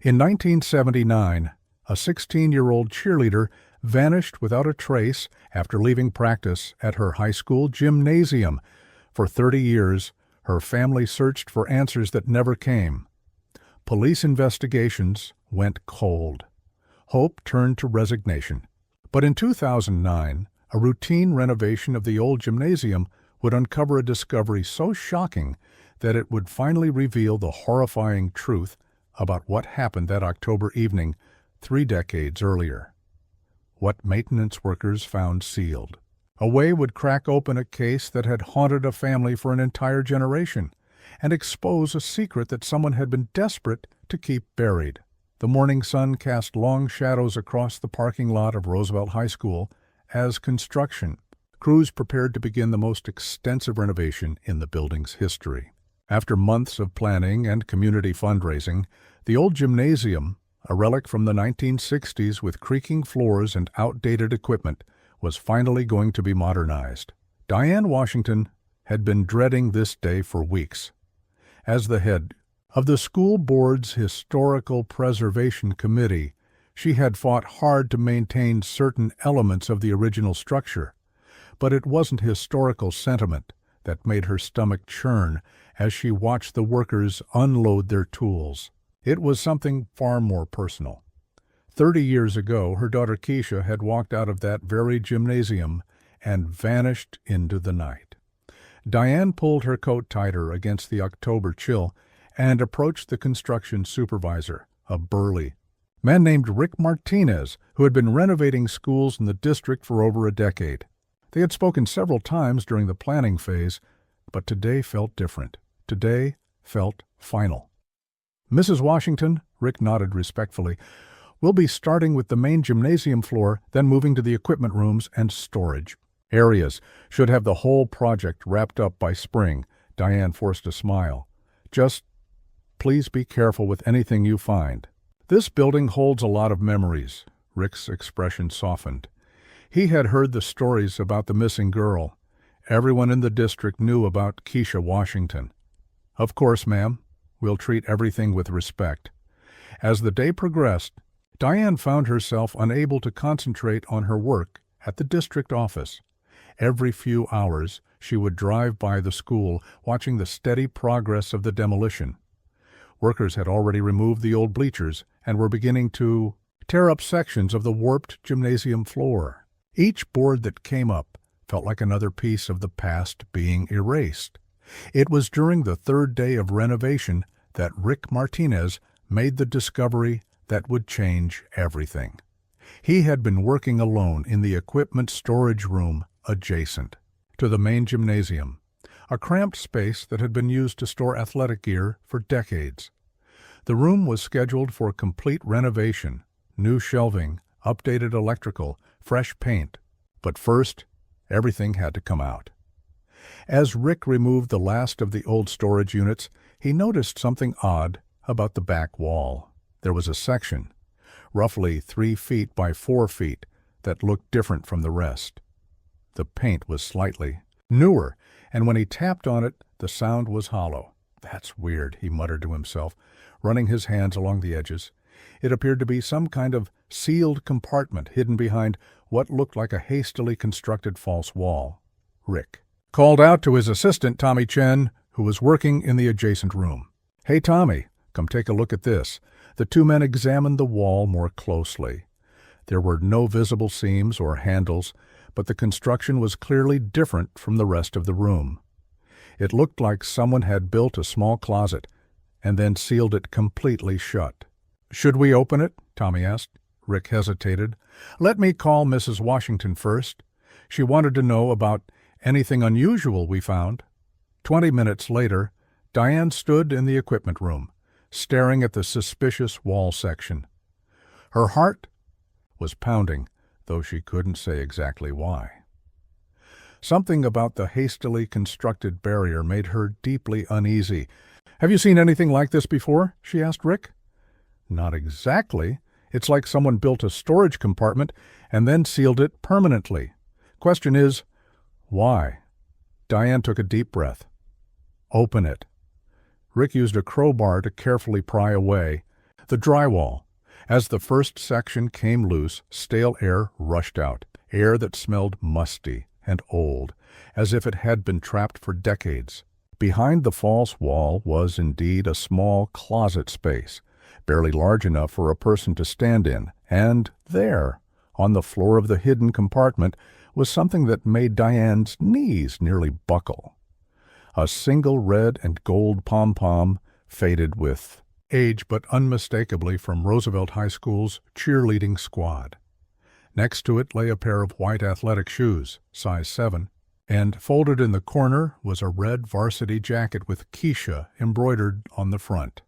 In 1979, a 16-year-old cheerleader vanished without a trace after leaving practice at her high school gymnasium. For 30 years, her family searched for answers that never came. Police investigations went cold. Hope turned to resignation. But in 2009, a routine renovation of the old gymnasium would uncover a discovery so shocking that it would finally reveal the horrifying truth about what happened that October evening 3 decades earlier. What maintenance workers found sealed. A way would crack open a case that had haunted a family for an entire generation and expose a secret that someone had been desperate to keep buried. The morning sun cast long shadows across the parking lot of Roosevelt High School as construction crews prepared to begin the most extensive renovation in the building's history. After months of planning and community fundraising, the old gymnasium, a relic from the 1960s with creaking floors and outdated equipment, was finally going to be modernized. Diane Washington had been dreading this day for weeks. As the head of the school board's Historical Preservation Committee, she had fought hard to maintain certain elements of the original structure, but it wasn't historical sentiment that made her stomach churn as she watched the workers unload their tools. It was something far more personal. 30 years ago, her daughter Keisha had walked out of that very gymnasium and vanished into the night. Diane pulled her coat tighter against the October chill and approached the construction supervisor, a burly man named Rick Martinez, who had been renovating schools in the district for over a decade. They had spoken several times during the planning phase, but today felt different. Today felt final. "Mrs. Washington," Rick nodded respectfully, "we'll be starting with the main gymnasium floor, then moving to the equipment rooms and storage areas. Should have the whole project wrapped up by spring." Diane forced a smile. "Just please be careful with anything you find." "This building holds a lot of memories." Rick's expression softened. He had heard the stories about the missing girl. Everyone in the district knew about Keisha Washington. "Of course, ma'am. We'll treat everything with respect." As the day progressed, Diane found herself unable to concentrate on her work at the district office. Every few hours, she would drive by the school, watching the steady progress of the demolition. Workers had already removed the old bleachers and were beginning to tear up sections of the warped gymnasium floor. Each board that came up felt like another piece of the past being erased. It was during the 3rd day of renovation that Rick Martinez made the discovery that would change everything. He had been working alone in the equipment storage room adjacent to the main gymnasium, a cramped space that had been used to store athletic gear for decades. The room was scheduled for complete renovation, new shelving, updated electrical, fresh paint. But first, everything had to come out. As Rick removed the last of the old storage units, he noticed something odd about the back wall. There was a section, roughly 3 feet by 4 feet, that looked different from the rest. The paint was slightly newer, and when he tapped on it, the sound was hollow. "That's weird," he muttered to himself, running his hands along the edges. It appeared to be some kind of sealed compartment hidden behind what looked like a hastily constructed false wall. Rick called out to his assistant, Tommy Chen, who was working in the adjacent room. "Hey, Tommy, come take a look at this." The two men examined the wall more closely. There were no visible seams or handles, but the construction was clearly different from the rest of the room. It looked like someone had built a small closet and then sealed it completely shut. "Should we open it?" Tommy asked. Rick hesitated. "Let me call Mrs. Washington first. She wanted to know about anything unusual we found." 20 minutes later, Diane stood in the equipment room, staring at the suspicious wall section. Her heart was pounding, though she couldn't say exactly why. Something about the hastily constructed barrier made her deeply uneasy. "Have you seen anything like this before?" she asked Rick. "Not exactly. It's like someone built a storage compartment and then sealed it permanently. Question is, why?" Diane took a deep breath. "Open it." Rick used a crowbar to carefully pry away. The drywall. As the first section came loose, stale air rushed out, air that smelled musty and old, as if it had been trapped for decades. Behind the false wall was indeed a small closet space, barely large enough for a person to stand in, and there, on the floor of the hidden compartment, was something that made Diane's knees nearly buckle. A single red and gold pom-pom, faded with age but unmistakably from Roosevelt High School's cheerleading squad. Next to it lay a pair of white athletic shoes, size 7, and folded in the corner was a red varsity jacket with Keisha embroidered on the front.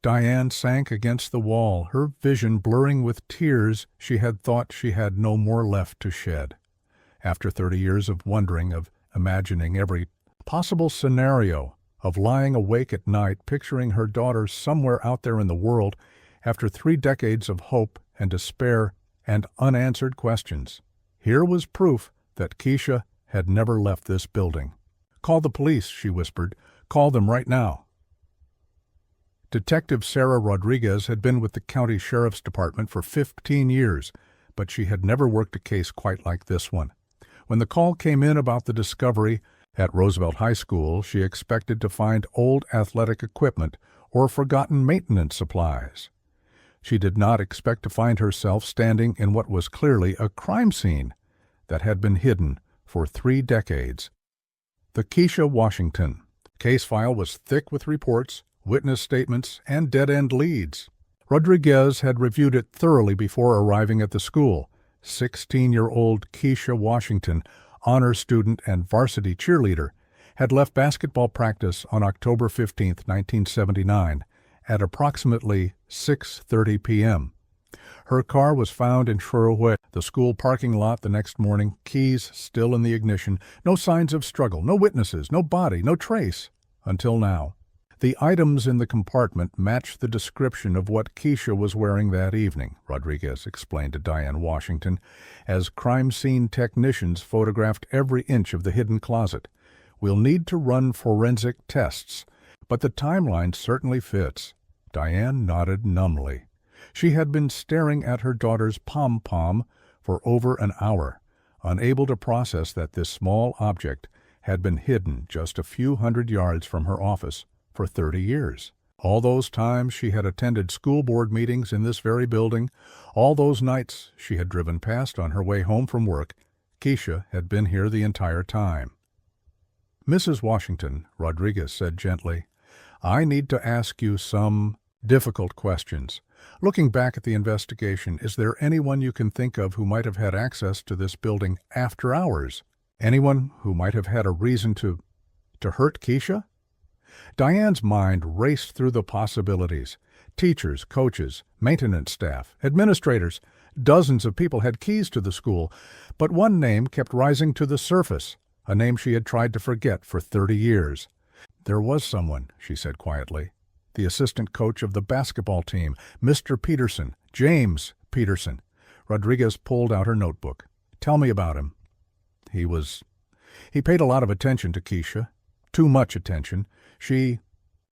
Diane sank against the wall, her vision blurring with tears she had thought she had no more left to shed. After 30 years of wondering, of imagining every possible scenario, of lying awake at night picturing her daughter somewhere out there in the world, after 3 decades of hope and despair and unanswered questions, here was proof that Keisha had never left this building. "Call the police," she whispered. "Call them right now." Detective Sarah Rodriguez had been with the county sheriff's department for 15 years, but she had never worked a case quite like this one. When the call came in about the discovery at Roosevelt High School, she expected to find old athletic equipment or forgotten maintenance supplies. She did not expect to find herself standing in what was clearly a crime scene that had been hidden for 3 decades. The Keisha Washington case file was thick with reports, witness statements, and dead-end leads. Rodriguez had reviewed it thoroughly before arriving at the school. 16-year-old Keisha Washington, honor student and varsity cheerleader, had left basketball practice on October 15, 1979, at approximately 6:30 p.m. Her car was found in Cheerleader, the school parking lot the next morning, keys still in the ignition, no signs of struggle, no witnesses, no body, no trace, until now. The items in the compartment matched the description of what Keisha was wearing that evening, Rodriguez explained to Diane Washington, as crime scene technicians photographed every inch of the hidden closet. "We'll need to run forensic tests, but the timeline certainly fits." Diane nodded numbly. She had been staring at her daughter's pom-pom for over an hour, unable to process that this small object had been hidden just a few hundred yards from her office for 30 years. All those times she had attended school board meetings in this very building, all those nights she had driven past on her way home from work, Keisha had been here the entire time. "Mrs. Washington," Rodriguez said gently, "I need to ask you some difficult questions. Looking back at the investigation, is there anyone you can think of who might have had access to this building after hours? Anyone who might have had a reason to hurt Keisha?" Diane's mind raced through the possibilities. Teachers, coaches, maintenance staff, administrators, dozens of people had keys to the school, but one name kept rising to the surface, a name she had tried to forget for 30 years. "There was someone," she said quietly. "The assistant coach of the basketball team, Mr. Peterson, James Peterson." Rodriguez pulled out her notebook. "Tell me about him." He paid a lot of attention to Keisha. Too much attention. She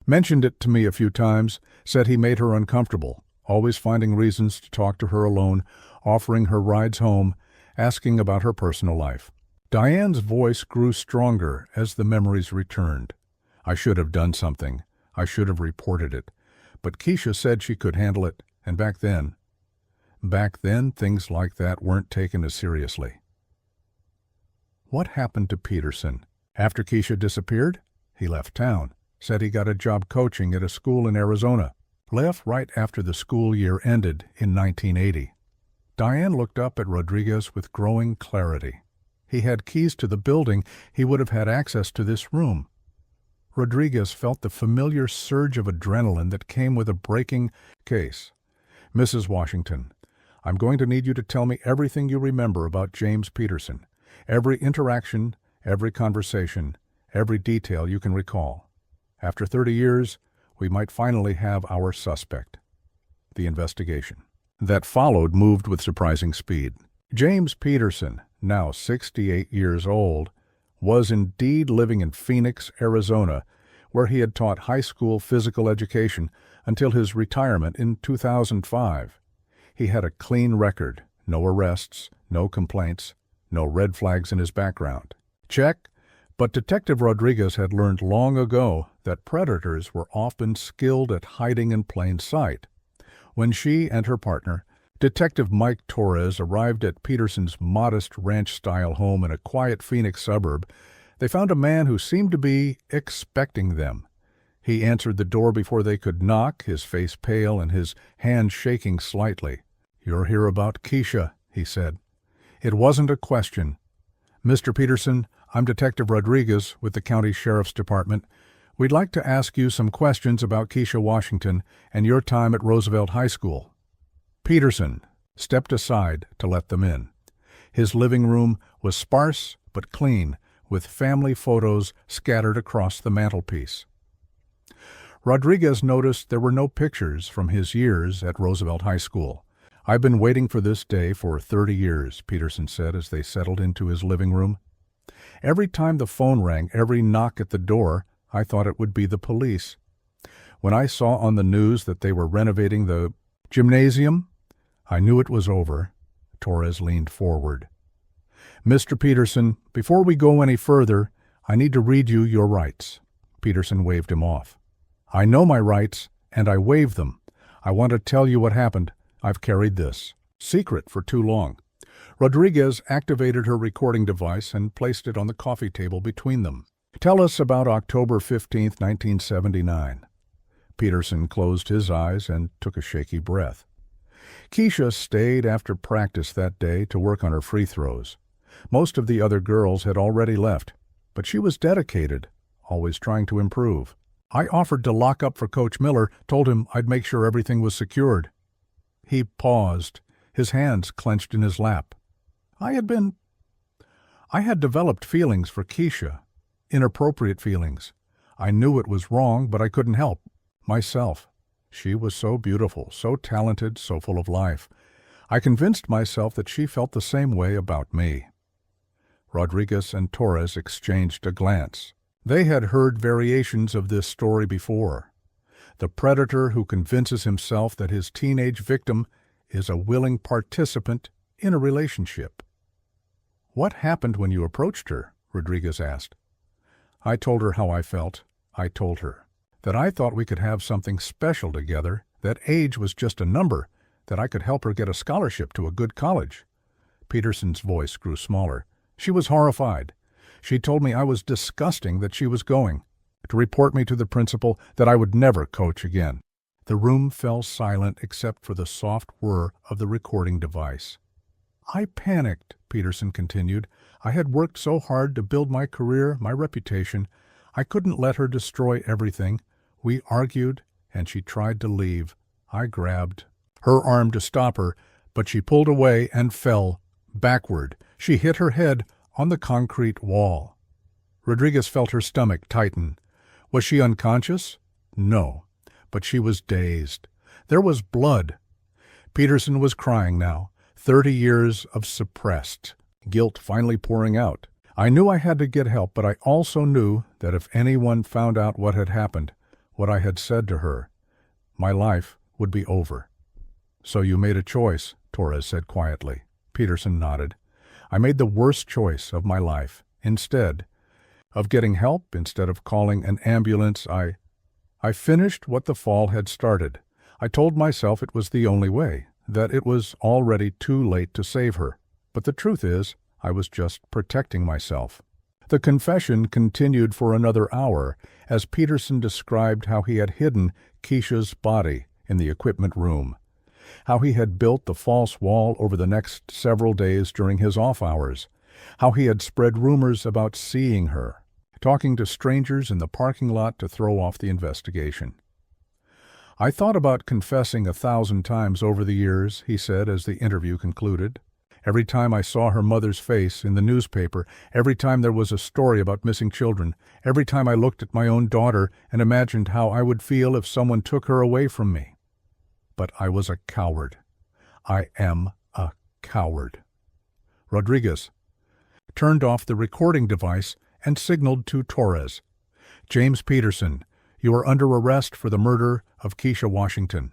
mentioned it to me a few times, said he made her uncomfortable, always finding reasons to talk to her alone, offering her rides home, asking about her personal life. Diane's voice grew stronger as the memories returned. "I should have done something. I should have reported it. But Keisha said she could handle it, and back then, things like that weren't taken as seriously." "What happened to Peterson? After Keisha disappeared?" "He left town. Said he got a job coaching at a school in Arizona. Left right after the school year ended in 1980. Diane looked up at Rodriguez with growing clarity. He had keys to the building. He would have had access to this room. Rodriguez felt the familiar surge of adrenaline that came with a breaking case. "Mrs. Washington, I'm going to need you to tell me everything you remember about James Peterson. Every interaction, every conversation, every detail you can recall. After 30 years, we might finally have our suspect." The investigation that followed moved with surprising speed. James Peterson, now 68 years old, was indeed living in Phoenix, Arizona, where he had taught high school physical education until his retirement in 2005. He had a clean record, no arrests, no complaints, no red flags in his background. Check, but Detective Rodriguez had learned long ago that predators were often skilled at hiding in plain sight. When she and her partner, Detective Mike Torres, arrived at Peterson's modest ranch-style home in a quiet Phoenix suburb, they found a man who seemed to be expecting them. He answered the door before they could knock, his face pale and his hand shaking slightly. "You're here about Keisha," he said. It wasn't a question. "Mr. Peterson, I'm Detective Rodriguez with the County Sheriff's Department. We'd like to ask you some questions about Keisha Washington and your time at Roosevelt High School." Peterson stepped aside to let them in. His living room was sparse but clean, with family photos scattered across the mantelpiece. Rodriguez noticed there were no pictures from his years at Roosevelt High School. "I've been waiting for this day for 30 years, Peterson said as they settled into his living room. "Every time the phone rang, every knock at the door, I thought it would be the police. When I saw on the news that they were renovating the gymnasium, I knew it was over." Torres leaned forward. "Mr. Peterson, before we go any further, I need to read you your rights." Peterson waved him off. "I know my rights, and I waive them. I want to tell you what happened. I've carried this secret for too long." Rodriguez activated her recording device and placed it on the coffee table between them. "Tell us about October 15th, 1979. Peterson closed his eyes and took a shaky breath. Keisha stayed after practice that day to work on her free throws. Most of the other girls had already left, but she was dedicated, always trying to improve. "I offered to lock up for Coach Miller, told him I'd make sure everything was secured." He paused, his hands clenched in his lap. I had developed feelings for Keisha, inappropriate feelings. I knew it was wrong, but I couldn't help myself. She was so beautiful, so talented, so full of life. I convinced myself that she felt the same way about me." Rodriguez and Torres exchanged a glance. They had heard variations of this story before. The predator who convinces himself that his teenage victim is a willing participant in a relationship. "What happened when you approached her?" Rodriguez asked. "I told her how I felt. I told her that I thought we could have something special together, that age was just a number, that I could help her get a scholarship to a good college." Peterson's voice grew smaller. She was horrified. She told me I was disgusting that she was going, to report me to the principal, that I would never coach again. The room fell silent except for the soft whir of the recording device. "I panicked," Peterson continued. "I had worked so hard to build my career, my reputation. I couldn't let her destroy everything. We argued, and she tried to leave. I grabbed her arm to stop her, but she pulled away and fell backward. She hit her head on the concrete wall." Rodriguez felt her stomach tighten. Was she unconscious? No, but she was dazed. There was blood. Peterson was crying now, 30 years of suppressed guilt finally pouring out. "I knew I had to get help, but I also knew that if anyone found out what had happened, what I had said to her, my life would be over." "So you made a choice," Torres said quietly. Peterson nodded. "I made the worst choice of my life. Instead of getting help, instead of calling an ambulance, I finished what the fall had started. I told myself it was the only way, that it was already too late to save her. But the truth is, I was just protecting myself." The confession continued for another hour as Peterson described how he had hidden Keisha's body in the equipment room, how he had built the false wall over the next several days during his off hours, how he had spread rumors about seeing her, talking to strangers in the parking lot to throw off the investigation. "I thought about confessing 1,000 times over the years," he said as the interview concluded. "Every time I saw her mother's face in the newspaper, every time there was a story about missing children, every time I looked at my own daughter and imagined how I would feel if someone took her away from me. But I was a coward. I am a coward." Rodriguez turned off the recording device and signaled to Torres. James Peterson, you are under arrest for the murder of Keisha Washington.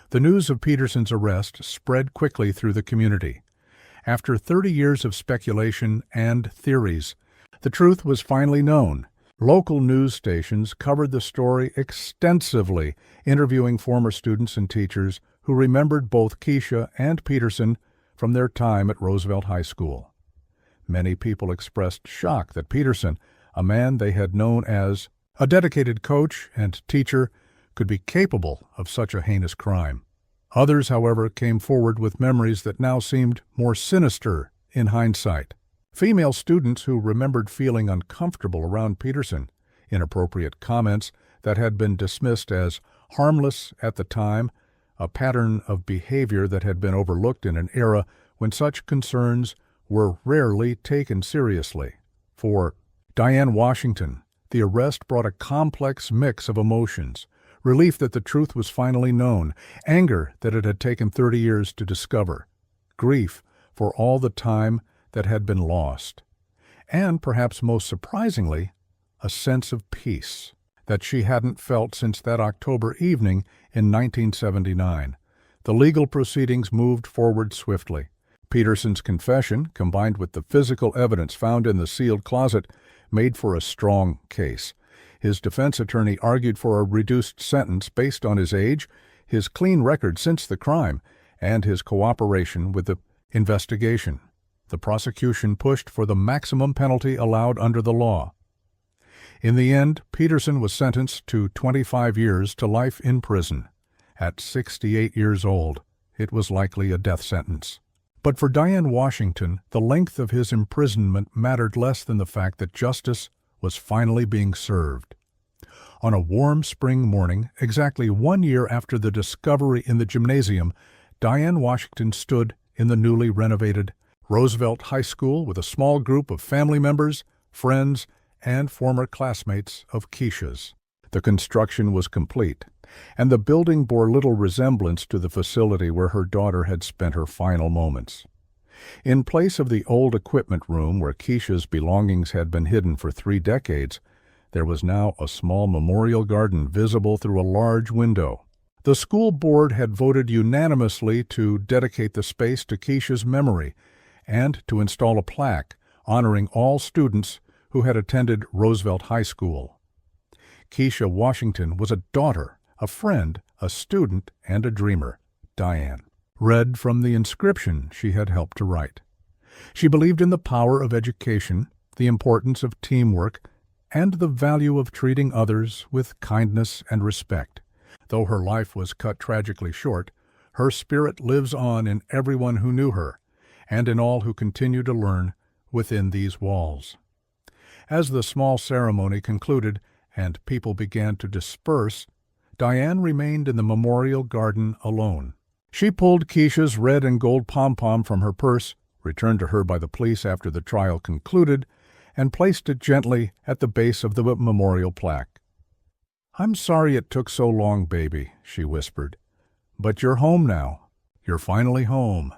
The news of Peterson's arrest spread quickly through the community. After 30 years of speculation and theories, the truth was finally known. Local news stations covered the story extensively, interviewing former students and teachers who remembered both Keisha and Peterson from their time at Roosevelt High School. Many people expressed shock that Peterson, a man they had known as a dedicated coach and teacher, could be capable of such a heinous crime. Others, however, came forward with memories that now seemed more sinister in hindsight. Female students who remembered feeling uncomfortable around Peterson, inappropriate comments that had been dismissed as harmless at the time, a pattern of behavior that had been overlooked in an era when such concerns were rarely taken seriously. For Diane Washington, the arrest brought a complex mix of emotions: relief that the truth was finally known, anger that it had taken 30 years to discover, grief for all the time that had been lost, and perhaps most surprisingly, a sense of peace that she hadn't felt since that October evening in 1979. The legal proceedings moved forward swiftly. Peterson's confession, combined with the physical evidence found in the sealed closet, made for a strong case. His defense attorney argued for a reduced sentence based on his age, his clean record since the crime, and his cooperation with the investigation. The prosecution pushed for the maximum penalty allowed under the law. In the end, Peterson was sentenced to 25 years to life in prison. At 68 years old, it was likely a death sentence. But for Diane Washington, the length of his imprisonment mattered less than the fact that justice was finally being served. On a warm spring morning, exactly 1 year after the discovery in the gymnasium, Diane Washington stood in the newly renovated Roosevelt High School with a small group of family members, friends, and former classmates of Keisha's. The construction was complete, and the building bore little resemblance to the facility where her daughter had spent her final moments. In place of the old equipment room where Keisha's belongings had been hidden for 3 decades, there was now a small memorial garden visible through a large window. The school board had voted unanimously to dedicate the space to Keisha's memory and to install a plaque honoring all students who had attended Roosevelt High School. Keisha Washington was a daughter, a friend, a student, and a dreamer. Diane read from the inscription she had helped to write. She believed in the power of education, the importance of teamwork, and the value of treating others with kindness and respect. Though her life was cut tragically short, her spirit lives on in everyone who knew her, and in all who continue to learn within these walls. As the small ceremony concluded and people began to disperse, Diane remained in the memorial garden alone. She pulled Keisha's red and gold pom-pom from her purse, returned to her by the police after the trial concluded, and placed it gently at the base of the memorial plaque. "I'm sorry it took so long, baby," she whispered. "But you're home now. You're finally home."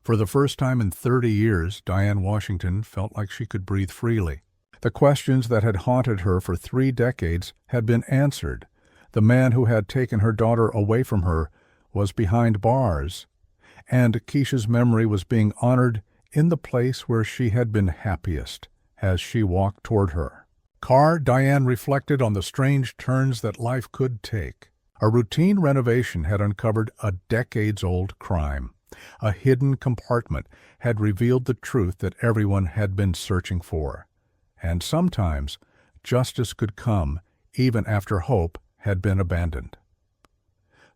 For the first time in 30 years, Diane Washington felt like she could breathe freely. The questions that had haunted her for 3 decades had been answered. The man who had taken her daughter away from her was behind bars, and Keisha's memory was being honored in the place where she had been happiest as she walked toward her car. Diane reflected on the strange turns that life could take. A routine renovation had uncovered a decades-old crime. A hidden compartment had revealed the truth that everyone had been searching for. And sometimes justice could come even after hope had been abandoned.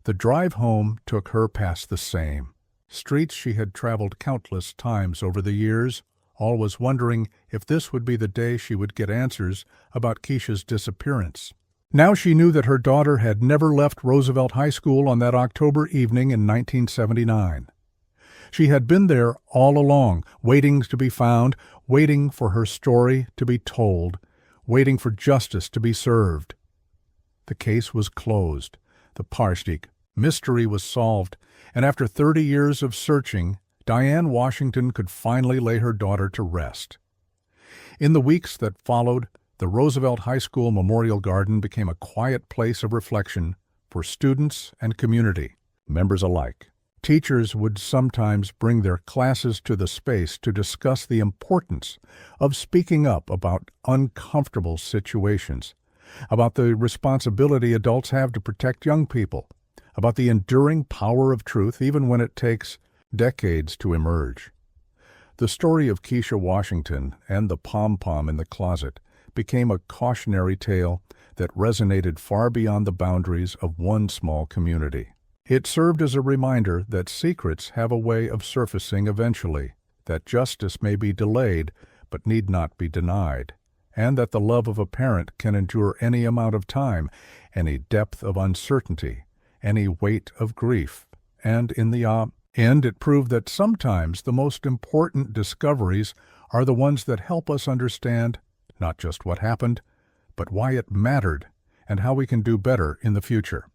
The drive home took her past the same streets she had traveled countless times over the years, always wondering if this would be the day she would get answers about Keisha's disappearance. Now she knew that her daughter had never left Roosevelt High School on that October evening in 1979. She had been there all along, waiting to be found, waiting for her story to be told, waiting for justice to be served. The case was closed. The Parsnik mystery was solved, and after 30 years of searching, Diane Washington could finally lay her daughter to rest. In the weeks that followed, The Roosevelt High School Memorial Garden became a quiet place of reflection for students and community members alike. Teachers would sometimes bring their classes to the space to discuss the importance of speaking up about uncomfortable situations, about the responsibility adults have to protect young people, about the enduring power of truth even when it takes decades to emerge. The story of Keisha Washington and the pom-pom in the closet became a cautionary tale that resonated far beyond the boundaries of one small community. It served as a reminder that secrets have a way of surfacing eventually, that justice may be delayed but need not be denied, and that the love of a parent can endure any amount of time, any depth of uncertainty, any weight of grief. And in the end, it proved that sometimes the most important discoveries are the ones that help us understand not just what happened, but why it mattered and how we can do better in the future.